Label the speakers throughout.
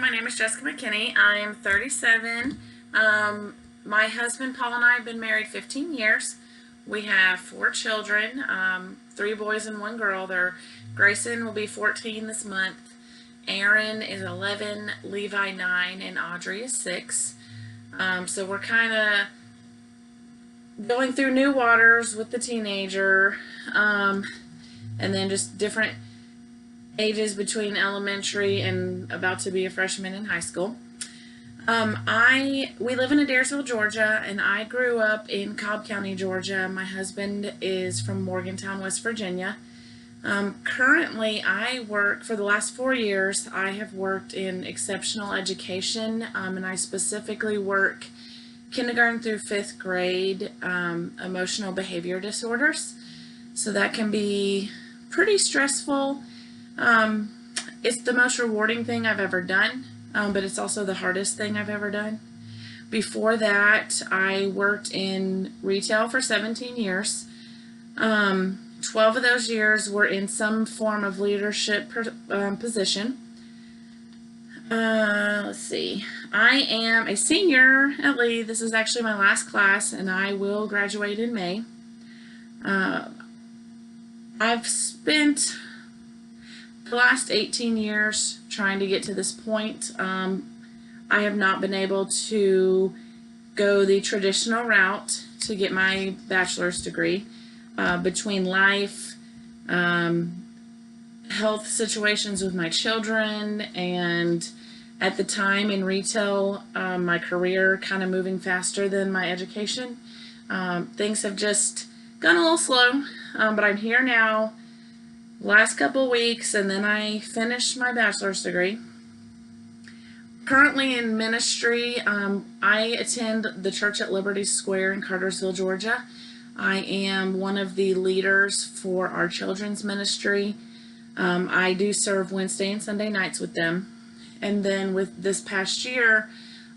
Speaker 1: my name is Jessica McKinney. I'm 37. My husband Paul and I have been married 15 years. We have 4 children, 3 boys and 1 girl. Grayson will be 14 this month. Aaron is 11, Levi 9, and Audrey is 6. So we're kind of going through new waters with the teenager, and then just different ages between elementary and about to be a freshman in high school. We live in Adairsville, Georgia, and I grew up in Cobb County, Georgia. My husband is from Morgantown, West Virginia. Currently, I work, for the last 4 years, I have worked in exceptional education, and I specifically work kindergarten through 5th grade emotional behavior disorders. So that can be pretty stressful. It's the most rewarding thing I've ever done, but it's also the hardest thing I've ever done. Before that, I worked in retail for 17 years. 12 of those years were in some form of leadership position. Let's see. I am a senior at Lee. This is actually my last class, and I will graduate in May. I've spent the last 18 years trying to get to this point. I have not been able to go the traditional route to get my bachelor's degree. Between life, health situations with my children, and at the time in retail, my career kind of moving faster than my education. Things have just gone a little slow, but I'm here now. Last couple weeks, and then I finished my bachelor's degree. Currently in ministry, I attend the church at Liberty Square in Cartersville, Georgia. I am one of the leaders for our children's ministry. I do serve Wednesday and Sunday nights with them. And then with this past year,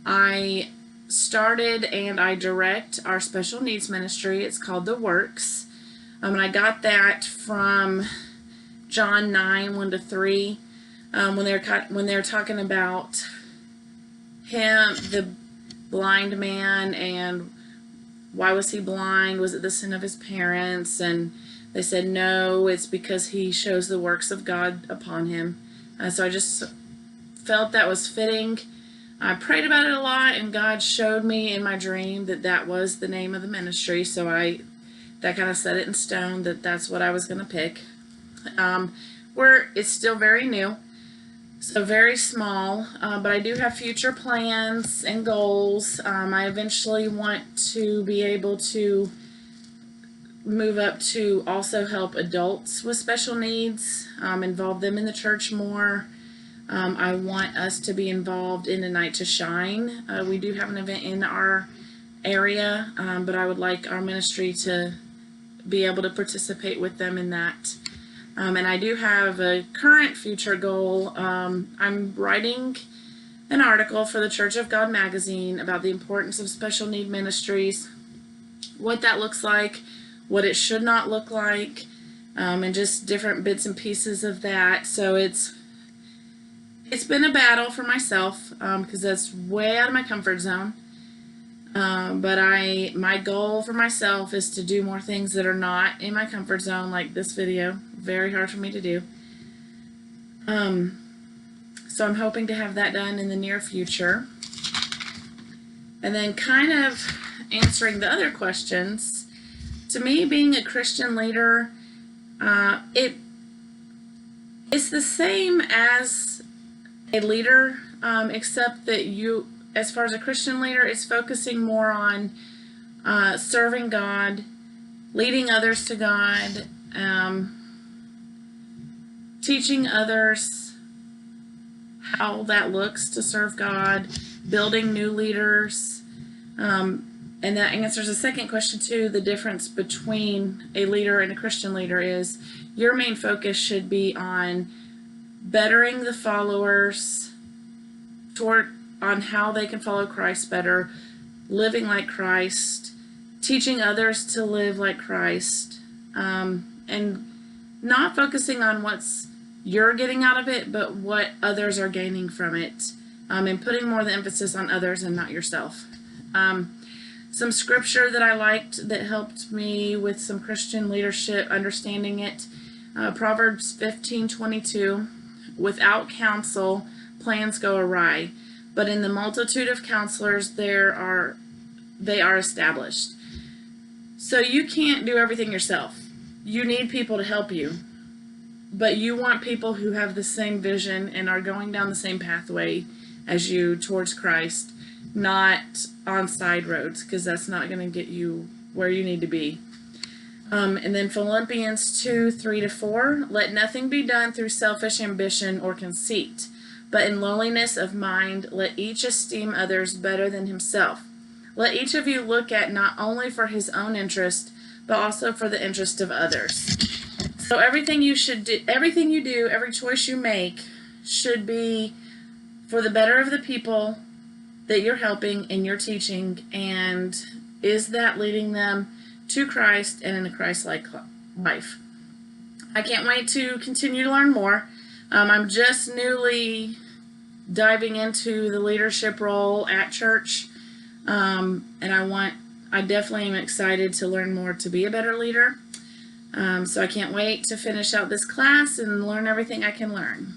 Speaker 1: I started and I direct our special needs ministry. It's called The Works. And I got that from John 9, 1-3, when they're talking about him, the blind man, and why was he blind? Was it the sin of his parents? And they said, no, it's because he shows the works of God upon him. So I just felt that was fitting. I prayed about it a lot, and God showed me in my dream that that was the name of the ministry. So that kind of set it in stone that that's what I was going to pick. It's still very new, so very small, but I do have future plans and goals. I eventually want to be able to move up to also help adults with special needs, involve them in the church more. I want us to be involved in a Night to Shine. We do have an event in our area, but I would like our ministry to be able to participate with them in that. And I do have a current future goal. I'm writing an article for the Church of God magazine about the importance of special need ministries, what that looks like, what it should not look like, and just different bits and pieces of that. So it's been a battle for myself, because that's way out of my comfort zone. But my goal for myself is to do more things that are not in my comfort zone, like this video. Very hard for me to do. So I'm hoping to have that done in the near future. And then kind of answering the other questions, to me, being a Christian leader, it's the same as a leader, except that as far as a Christian leader, it's focusing more on serving God, leading others to God, teaching others how that looks to serve God, building new leaders. And that answers the second question too. The difference between a leader and a Christian leader is your main focus should be on bettering the followers on how they can follow Christ better, living like Christ, teaching others to live like Christ, and not focusing on what's you're getting out of it, but what others are gaining from it. and putting more of the emphasis on others and not yourself. Some scripture that I liked that helped me with some Christian leadership, understanding it. Proverbs 15:22. Without counsel, plans go awry, but in the multitude of counselors they are established. So you can't do everything yourself. You need people to help you, but you want people who have the same vision and are going down the same pathway as you towards Christ, not on side roads, because that's not going to get you where you need to be. And then Philippians 2:3-4, let nothing be done through selfish ambition or conceit, but in lowliness of mind, let each esteem others better than himself. Let each of you look at not only for his own interest, but also for the interest of others. So everything you do, every choice you make should be for the better of the people that you're helping and you're teaching, and is that leading them to Christ and in a Christ-like life. I can't wait to continue to learn more. I'm just newly diving into the leadership role at church, and I definitely am excited to learn more to be a better leader. So I can't wait to finish out this class and learn everything I can learn.